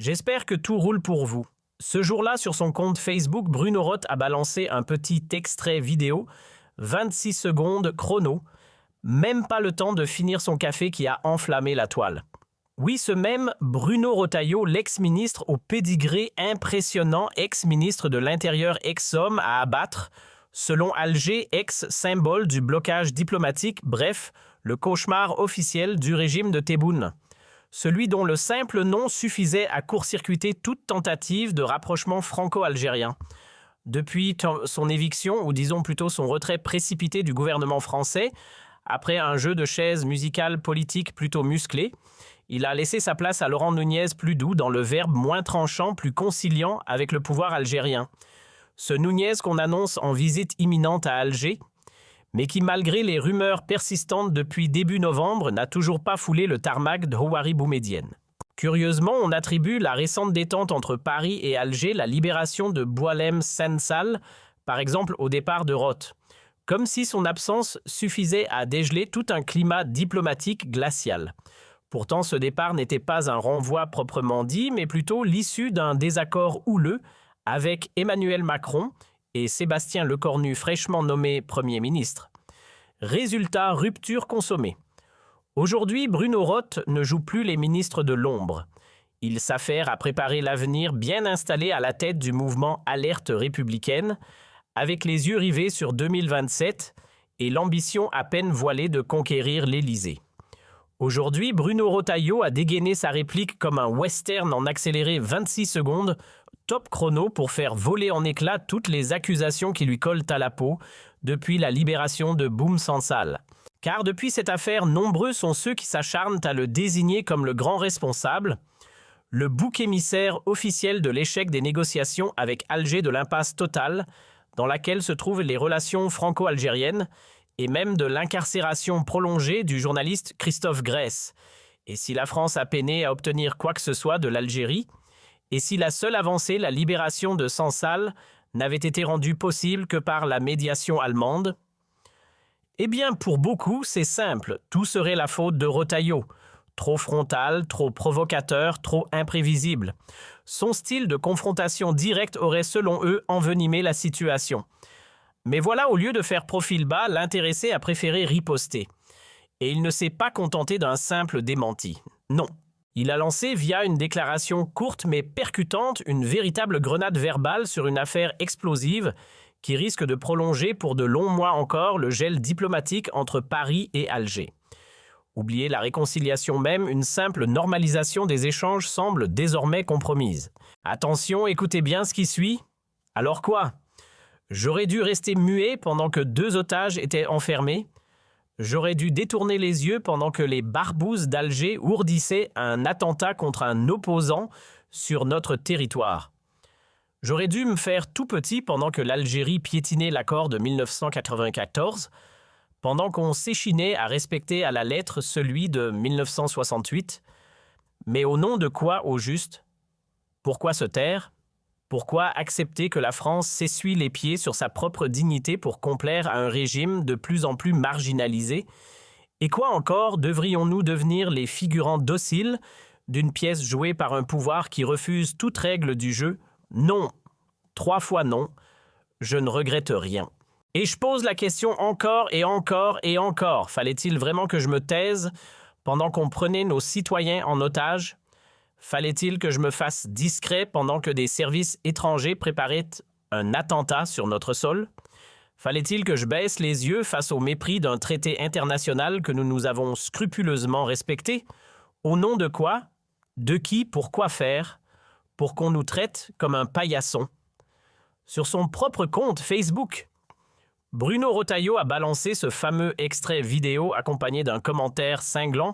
J'espère que tout roule pour vous. Ce jour-là, sur son compte Facebook, Bruno Roth a balancé un petit extrait vidéo, 26 secondes chrono, même pas le temps de finir son café qui a enflammé la toile. Oui, ce même Bruno Retailleau, l'ex-ministre au pédigré impressionnant, ex-ministre de l'Intérieur ex-homme à abattre, selon Alger, ex-symbole du blocage diplomatique, bref, le cauchemar officiel du régime de Tebboune. Celui dont le simple nom suffisait à court-circuiter toute tentative de rapprochement franco-algérien. Depuis son éviction, ou disons plutôt son retrait précipité du gouvernement français, après un jeu de chaises musicales politiques plutôt musclé, il a laissé sa place à Laurent Nunez plus doux dans le verbe moins tranchant, plus conciliant avec le pouvoir algérien. Ce Nunez qu'on annonce en visite imminente à Alger, mais qui, malgré les rumeurs persistantes depuis début novembre, n'a toujours pas foulé le tarmac de Houari Boumedienne. Curieusement, on attribue la récente détente entre Paris et Alger, la libération de Boualem Sansal, par exemple au départ de Roth, comme si son absence suffisait à dégeler tout un climat diplomatique glacial. Pourtant, ce départ n'était pas un renvoi proprement dit, mais plutôt l'issue d'un désaccord houleux avec Emmanuel Macron et Sébastien Lecornu, fraîchement nommé Premier ministre. Résultat, rupture consommée. Aujourd'hui, Bruno Roth ne joue plus les ministres de l'ombre. Il s'affaire à préparer l'avenir bien installé à la tête du mouvement Alerte républicaine, avec les yeux rivés sur 2027 et l'ambition à peine voilée de conquérir l'Élysée. Aujourd'hui, Bruno Retailleau a dégainé sa réplique comme un western en accéléré 26 secondes, top chrono pour faire voler en éclats toutes les accusations qui lui collent à la peau depuis la libération de Boum Sansal. Car depuis cette affaire, nombreux sont ceux qui s'acharnent à le désigner comme le grand responsable, le bouc émissaire officiel de l'échec des négociations avec Alger de l'impasse totale dans laquelle se trouvent les relations franco-algériennes et même de l'incarcération prolongée du journaliste Christophe Grèce. Et si la France a peiné à obtenir quoi que ce soit de l'Algérie, et si la seule avancée, la libération de Sansal, n'avait été rendue possible que par la médiation allemande? Eh bien, pour beaucoup, c'est simple, tout serait la faute de Retailleau. Trop frontal, trop provocateur, trop imprévisible. Son style de confrontation directe aurait, selon eux, envenimé la situation. Mais voilà, au lieu de faire profil bas, l'intéressé a préféré riposter. Et il ne s'est pas contenté d'un simple démenti. Non. Il a lancé, via une déclaration courte mais percutante, une véritable grenade verbale sur une affaire explosive qui risque de prolonger pour de longs mois encore le gel diplomatique entre Paris et Alger. Oubliez la réconciliation même, une simple normalisation des échanges semble désormais compromise. Attention, écoutez bien ce qui suit. Alors quoi ? J'aurais dû rester muet pendant que 2 otages étaient enfermés. J'aurais dû détourner les yeux pendant que les barbouzes d'Alger ourdissaient un attentat contre un opposant sur notre territoire. J'aurais dû me faire tout petit pendant que l'Algérie piétinait l'accord de 1994, pendant qu'on s'échinait à respecter à la lettre celui de 1968. Mais au nom de quoi, au juste? Pourquoi se taire? Pourquoi accepter que la France s'essuie les pieds sur sa propre dignité pour complaire à un régime de plus en plus marginalisé? Et quoi encore devrions-nous devenir les figurants dociles d'une pièce jouée par un pouvoir qui refuse toute règle du jeu? Non, 3 fois non, je ne regrette rien. Et je pose la question encore et encore et encore. Fallait-il vraiment que je me taise pendant qu'on prenait nos citoyens en otage? Fallait-il que je me fasse discret pendant que des services étrangers préparaient un attentat sur notre sol? Fallait-il que je baisse les yeux face au mépris d'un traité international que nous avons scrupuleusement respecté? Au nom de quoi? De qui? Pour quoi faire? Pour qu'on nous traite comme un paillasson? Sur son propre compte Facebook, Bruno Retailleau a balancé ce fameux extrait vidéo accompagné d'un commentaire cinglant.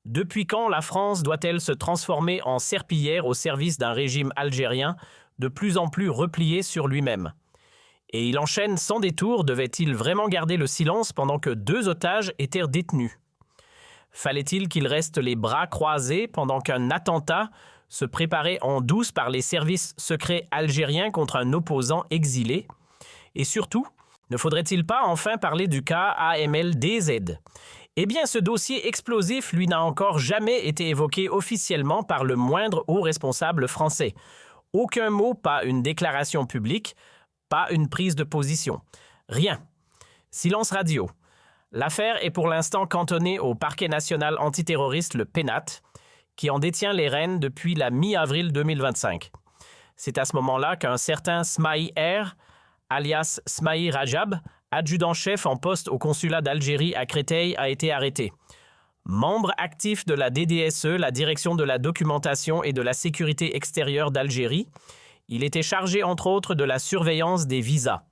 Depuis quand la France doit-elle se transformer en serpillière au service d'un régime algérien de plus en plus replié sur lui-même? Et il enchaîne sans détour, devait-il vraiment garder le silence pendant que 2 otages étaient détenus? Fallait-il qu'il reste les bras croisés pendant qu'un attentat se préparait en douce par les services secrets algériens contre un opposant exilé? Et surtout, ne faudrait-il pas enfin parler du cas AMLDZ Eh bien, ce dossier explosif, lui, n'a encore jamais été évoqué officiellement par le moindre haut responsable français. Aucun mot, pas une déclaration publique, pas une prise de position. Rien. Silence radio. L'affaire est pour l'instant cantonnée au parquet national antiterroriste, le PNAT, qui en détient les rênes depuis la mi-avril 2025. C'est à ce moment-là qu'un certain Smaï R, alias Smaï Rajab, adjudant-chef en poste au consulat d'Algérie à Créteil, a été arrêté. Membre actif de la DDSE, la Direction de la documentation et de la sécurité extérieure d'Algérie, il était chargé entre autres de la surveillance des visas.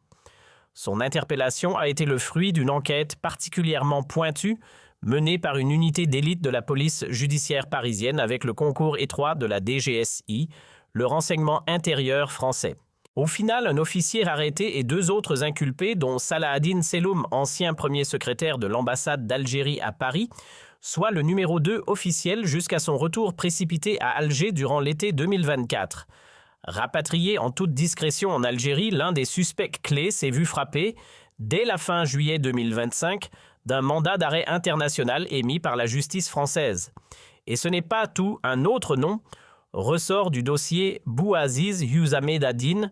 Son interpellation a été le fruit d'une enquête particulièrement pointue menée par une unité d'élite de la police judiciaire parisienne avec le concours étroit de la DGSI, le renseignement intérieur français. Au final, un officier arrêté et 2 autres inculpés, dont Salahaddine Selloum, ancien premier secrétaire de l'ambassade d'Algérie à Paris, soit le numéro 2 officiel jusqu'à son retour précipité à Alger durant l'été 2024. Rapatrié en toute discrétion en Algérie, l'un des suspects clés s'est vu frapper, dès la fin juillet 2025, d'un mandat d'arrêt international émis par la justice française. Et ce n'est pas tout, un autre nom ressort du dossier Bouaziz Housamed Addine,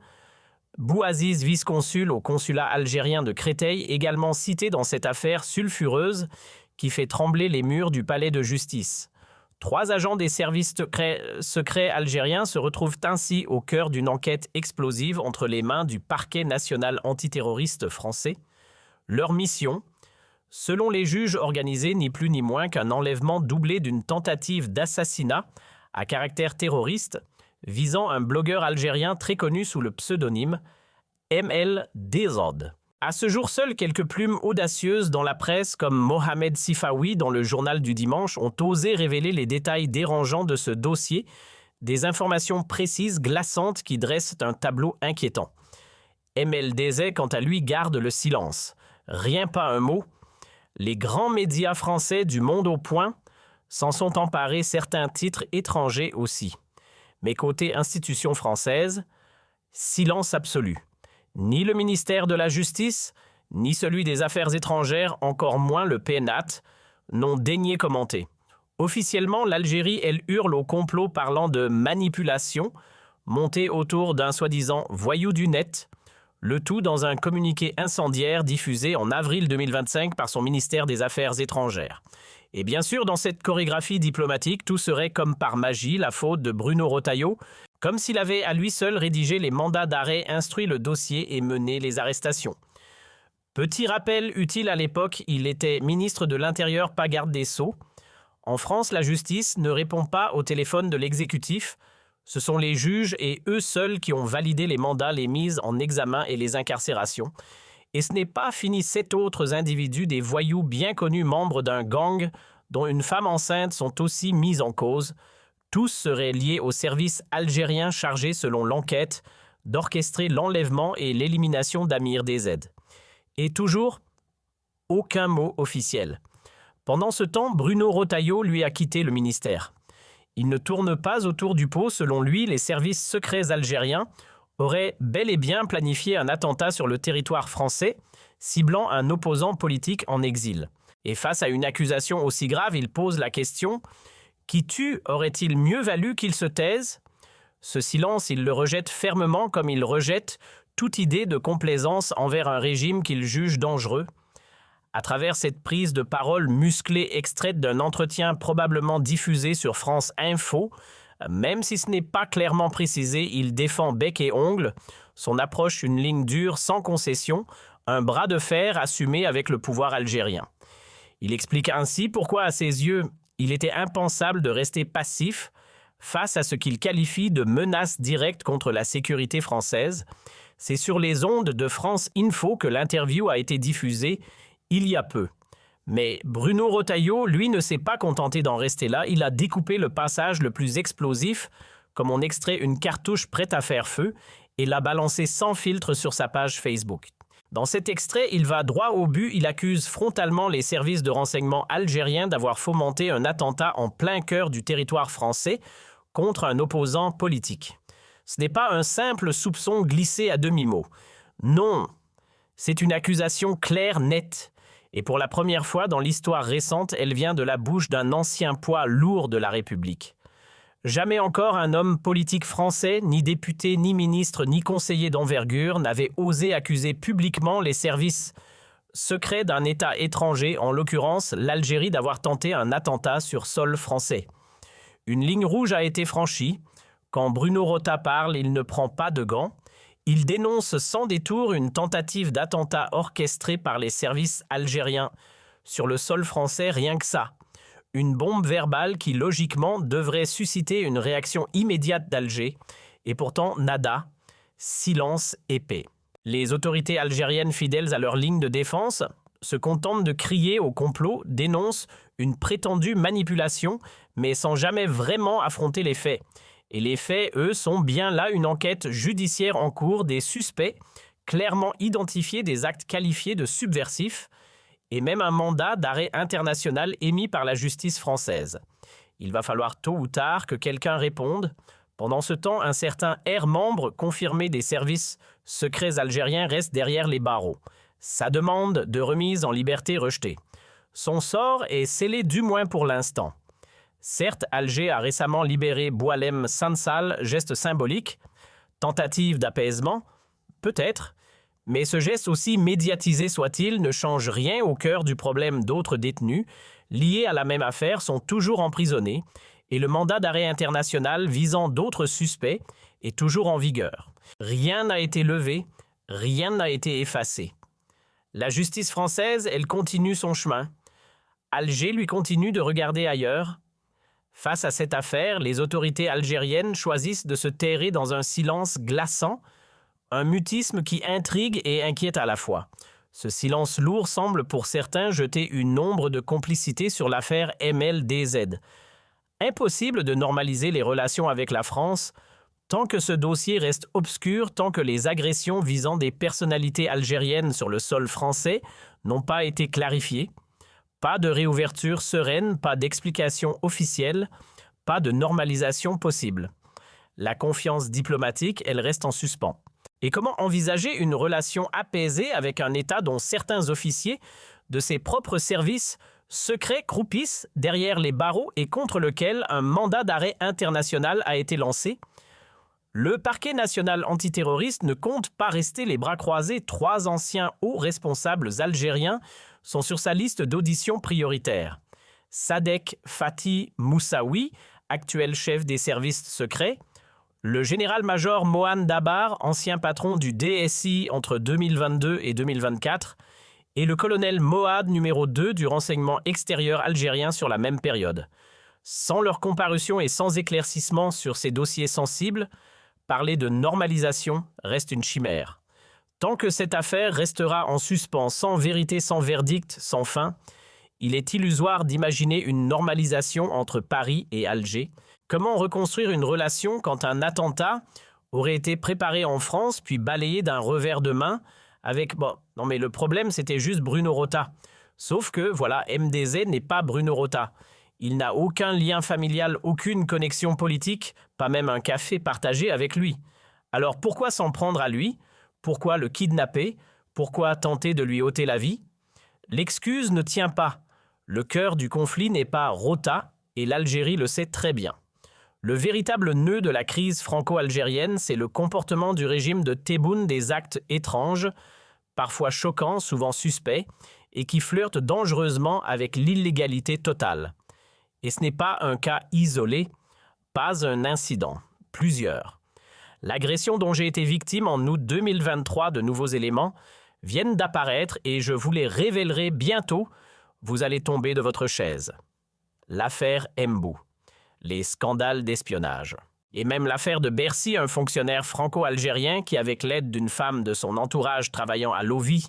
Bouaziz vice-consul au consulat algérien de Créteil, également cité dans cette affaire sulfureuse qui fait trembler les murs du palais de justice. 3 agents des services secrets algériens se retrouvent ainsi au cœur d'une enquête explosive entre les mains du parquet national antiterroriste français. Leur mission, selon les juges, organiser ni plus ni moins qu'un enlèvement doublé d'une tentative d'assassinat à caractère terroriste visant un blogueur algérien très connu sous le pseudonyme ML Dezod. À ce jour, seules quelques plumes audacieuses dans la presse, comme Mohamed Sifawi dans le journal du dimanche, ont osé révéler les détails dérangeants de ce dossier, des informations précises, glaçantes, qui dressent un tableau inquiétant. MLDZ, quant à lui, garde le silence. Rien, pas un mot. Les grands médias français du Monde au Point s'en sont emparés, certains titres étrangers aussi. Mais côté institution française, silence absolu. Ni le ministère de la Justice, ni celui des Affaires étrangères, encore moins le PNAT, n'ont daigné commenter. Officiellement, l'Algérie, elle hurle au complot parlant de manipulation, montée autour d'un soi-disant voyou du net, le tout dans un communiqué incendiaire diffusé en avril 2025 par son ministère des Affaires étrangères. Et bien sûr, dans cette chorégraphie diplomatique, tout serait comme par magie la faute de Bruno Retailleau, comme s'il avait à lui seul rédigé les mandats d'arrêt, instruit le dossier et mené les arrestations. Petit rappel utile à l'époque, il était ministre de l'Intérieur, pas garde des Sceaux. En France, la justice ne répond pas au téléphone de l'exécutif. Ce sont les juges et eux seuls qui ont validé les mandats, les mises en examen et les incarcérations. Et ce n'est pas fini 7 autres individus, des voyous bien connus membres d'un gang dont une femme enceinte sont aussi mises en cause. Tous seraient liés au service algérien chargé, selon l'enquête, d'orchestrer l'enlèvement et l'élimination d'Amir DZ. Et toujours, aucun mot officiel. Pendant ce temps, Bruno Retailleau lui a quitté le ministère. Il ne tourne pas autour du pot. Selon lui, les services secrets algériens auraient bel et bien planifié un attentat sur le territoire français, ciblant un opposant politique en exil. Et face à une accusation aussi grave, il pose la question: qui tue aurait-il mieux valu qu'il se taise? Ce silence, il le rejette fermement, comme il rejette toute idée de complaisance envers un régime qu'il juge dangereux. À travers cette prise de parole musclée extraite d'un entretien probablement diffusé sur France Info, même si ce n'est pas clairement précisé, il défend bec et ongle son approche, une ligne dure sans concession, un bras de fer assumé avec le pouvoir algérien. Il explique ainsi pourquoi, à ses yeux, il était impensable de rester passif face à ce qu'il qualifie de menace directe contre la sécurité française. C'est sur les ondes de France Info que l'interview a été diffusée il y a peu. Mais Bruno Retailleau, lui, ne s'est pas contenté d'en rester là. Il a découpé le passage le plus explosif, comme on extrait une cartouche prête à faire feu, et l'a balancé sans filtre sur sa page Facebook. Dans cet extrait, il va droit au but. Il accuse frontalement les services de renseignement algériens d'avoir fomenté un attentat en plein cœur du territoire français contre un opposant politique. Ce n'est pas un simple soupçon glissé à demi-mot. Non, c'est une accusation claire, nette. Et pour la première fois dans l'histoire récente, elle vient de la bouche d'un ancien poids lourd de la République. Jamais encore un homme politique français, ni député, ni ministre, ni conseiller d'envergure n'avait osé accuser publiquement les services secrets d'un État étranger, en l'occurrence l'Algérie, d'avoir tenté un attentat sur sol français. Une ligne rouge a été franchie. Quand Bruno Rota parle, il ne prend pas de gants. Il dénonce sans détour une tentative d'attentat orchestrée par les services algériens sur le sol français, rien que ça. Une bombe verbale qui, logiquement, devrait susciter une réaction immédiate d'Alger. Et pourtant, nada, silence épais. Les autorités algériennes fidèles à leur ligne de défense se contentent de crier au complot, dénoncent une prétendue manipulation, mais sans jamais vraiment affronter les faits. Et les faits, eux, sont bien là une enquête judiciaire en cours, des suspects clairement identifiés, des actes qualifiés de subversifs, et même un mandat d'arrêt international émis par la justice française. Il va falloir tôt ou tard que quelqu'un réponde. Pendant ce temps, un certain R membre confirmé des services secrets algériens reste derrière les barreaux. Sa demande de remise en liberté rejetée. Son sort est scellé du moins pour l'instant. Certes, Alger a récemment libéré Boualem Sansal, geste symbolique, tentative d'apaisement, peut-être, mais ce geste aussi médiatisé soit-il ne change rien au cœur du problème. D'autres détenus, liés à la même affaire, sont toujours emprisonnés et le mandat d'arrêt international visant d'autres suspects est toujours en vigueur. Rien n'a été levé, rien n'a été effacé. La justice française, elle continue son chemin. Alger lui continue de regarder ailleurs. Face à cette affaire, les autorités algériennes choisissent de se terrer dans un silence glaçant, un mutisme qui intrigue et inquiète à la fois. Ce silence lourd semble pour certains jeter une ombre de complicité sur l'affaire MLDZ. Impossible de normaliser les relations avec la France tant que ce dossier reste obscur, tant que les agressions visant des personnalités algériennes sur le sol français n'ont pas été clarifiées. Pas de réouverture sereine, pas d'explication officielle, pas de normalisation possible. La confiance diplomatique, elle reste en suspens. Et comment envisager une relation apaisée avec un État dont certains officiers de ses propres services secrets croupissent derrière les barreaux et contre lequel un mandat d'arrêt international a été lancé? Le parquet national antiterroriste ne compte pas rester les bras croisés. 3 anciens hauts responsables algériens sont sur sa liste d'auditions prioritaires. Sadek Fatih Moussaoui, actuel chef des services secrets, le général-major Mohan Dabar, ancien patron du DSI entre 2022 et 2024, et le colonel Mohad numéro 2 du renseignement extérieur algérien sur la même période. Sans leur comparution et sans éclaircissement sur ces dossiers sensibles, parler de normalisation reste une chimère. Tant que cette affaire restera en suspens, sans vérité, sans verdict, sans fin, il est illusoire d'imaginer une normalisation entre Paris et Alger. Comment reconstruire une relation quand un attentat aurait été préparé en France puis balayé d'un revers de main avec... non mais le problème c'était juste Bruno Rota. Sauf que, voilà, MDZ n'est pas Bruno Rota. Il n'a aucun lien familial, aucune connexion politique, pas même un café partagé avec lui. Alors pourquoi s'en prendre à lui? Pourquoi le kidnapper? Pourquoi tenter de lui ôter la vie? L'excuse ne tient pas. Le cœur du conflit n'est pas Rota et l'Algérie le sait très bien. Le véritable nœud de la crise franco-algérienne, c'est le comportement du régime de Tebboune, des actes étranges, parfois choquants, souvent suspects, et qui flirtent dangereusement avec l'illégalité totale. Et ce n'est pas un cas isolé, pas un incident, plusieurs. L'agression dont j'ai été victime en août 2023, de nouveaux éléments, viennent d'apparaître et je vous les révélerai bientôt. Vous allez tomber de votre chaise. L'affaire Mbou. Les scandales d'espionnage. Et même l'affaire de Bercy, un fonctionnaire franco-algérien qui, avec l'aide d'une femme de son entourage travaillant à l'OVI,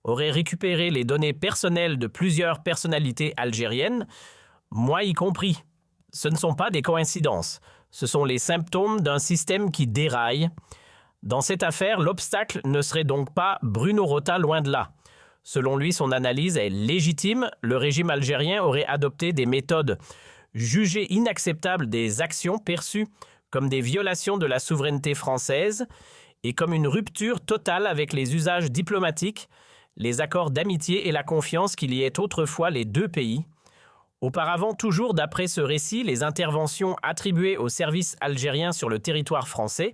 aurait récupéré les données personnelles de plusieurs personnalités algériennes, moi y compris. Ce ne sont pas des coïncidences, ce sont les symptômes d'un système qui déraille. Dans cette affaire, l'obstacle ne serait donc pas Bruno Rota, loin de là. Selon lui, son analyse est légitime. Le régime algérien aurait adopté des méthodes jugées inacceptables, des actions perçues comme des violations de la souveraineté française et comme une rupture totale avec les usages diplomatiques, les accords d'amitié et la confiance qu'il y ait autrefois les deux pays. Auparavant, toujours d'après ce récit, les interventions attribuées aux services algériens sur le territoire français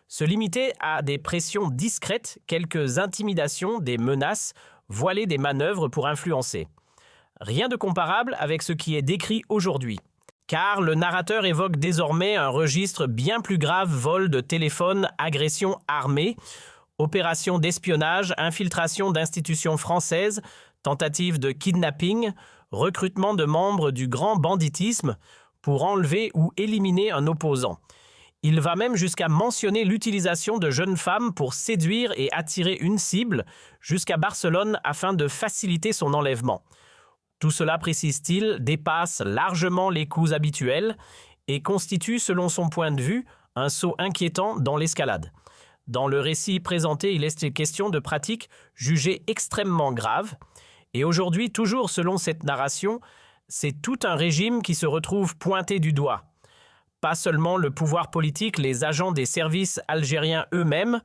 se limitaient à des pressions discrètes, quelques intimidations, des menaces, voilées des manœuvres pour influencer. Rien de comparable avec ce qui est décrit aujourd'hui. Car le narrateur évoque désormais un registre bien plus grave: vol de téléphone, agression armée, opérations d'espionnage, infiltration d'institutions françaises, tentative de kidnapping, recrutement de membres du grand banditisme pour enlever ou éliminer un opposant. Il va même jusqu'à mentionner l'utilisation de jeunes femmes pour séduire et attirer une cible jusqu'à Barcelone afin de faciliter son enlèvement. Tout cela, précise-t-il, dépasse largement les coups habituels et constitue, selon son point de vue, un saut inquiétant dans l'escalade. Dans le récit présenté, il est question de pratiques jugées extrêmement graves. Et aujourd'hui, toujours selon cette narration, c'est tout un régime qui se retrouve pointé du doigt. Pas seulement le pouvoir politique, les agents des services algériens eux-mêmes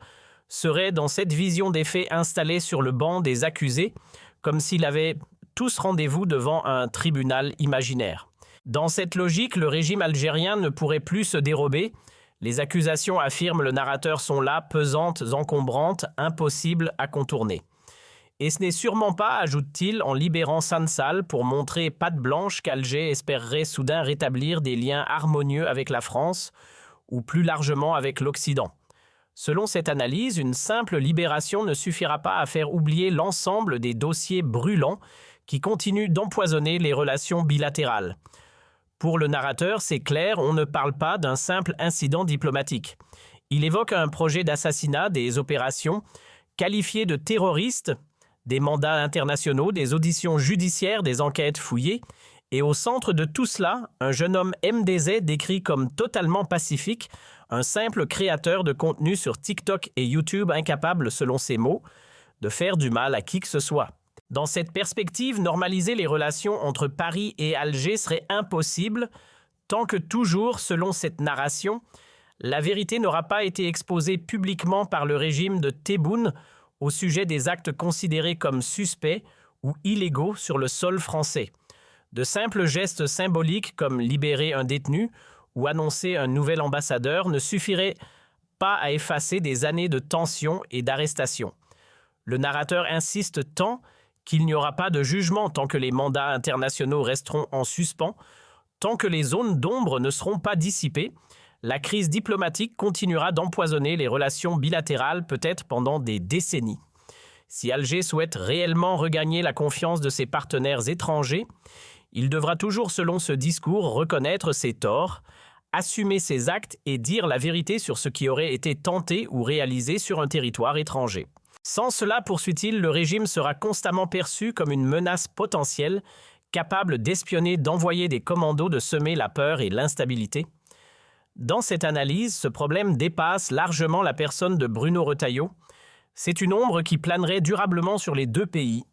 seraient dans cette vision des faits installés sur le banc des accusés, comme s'ils avaient tous rendez-vous devant un tribunal imaginaire. Dans cette logique, le régime algérien ne pourrait plus se dérober. Les accusations, affirme le narrateur, sont là, pesantes, encombrantes, impossibles à contourner. Et ce n'est sûrement pas, ajoute-t-il, en libérant Sansal pour montrer patte blanche qu'Alger espérerait soudain rétablir des liens harmonieux avec la France ou plus largement avec l'Occident. Selon cette analyse, une simple libération ne suffira pas à faire oublier l'ensemble des dossiers brûlants qui continuent d'empoisonner les relations bilatérales. Pour le narrateur, c'est clair, on ne parle pas d'un simple incident diplomatique. Il évoque un projet d'assassinat, des opérations qualifiées de terroristes, des mandats internationaux, des auditions judiciaires, des enquêtes fouillées, et au centre de tout cela, un jeune homme MDZ décrit comme totalement pacifique, un simple créateur de contenu sur TikTok et YouTube incapable, selon ses mots, de faire du mal à qui que ce soit. Dans cette perspective, normaliser les relations entre Paris et Alger serait impossible tant que toujours, selon cette narration, la vérité n'aura pas été exposée publiquement par le régime de Tebboune au sujet des actes considérés comme suspects ou illégaux sur le sol français. De simples gestes symboliques comme libérer un détenu ou annoncer un nouvel ambassadeur ne suffiraient pas à effacer des années de tension et d'arrestation. Le narrateur insiste tant qu'il n'y aura pas de jugement tant que les mandats internationaux resteront en suspens, tant que les zones d'ombre ne seront pas dissipées. La crise diplomatique continuera d'empoisonner les relations bilatérales peut-être pendant des décennies. Si Alger souhaite réellement regagner la confiance de ses partenaires étrangers, il devra toujours, selon ce discours, reconnaître ses torts, assumer ses actes et dire la vérité sur ce qui aurait été tenté ou réalisé sur un territoire étranger. Sans cela, poursuit-il, le régime sera constamment perçu comme une menace potentielle, capable d'espionner, d'envoyer des commandos, de semer la peur et l'instabilité. Dans cette analyse, ce problème dépasse largement la personne de Bruno Retailleau. C'est une ombre qui planerait durablement sur les deux pays,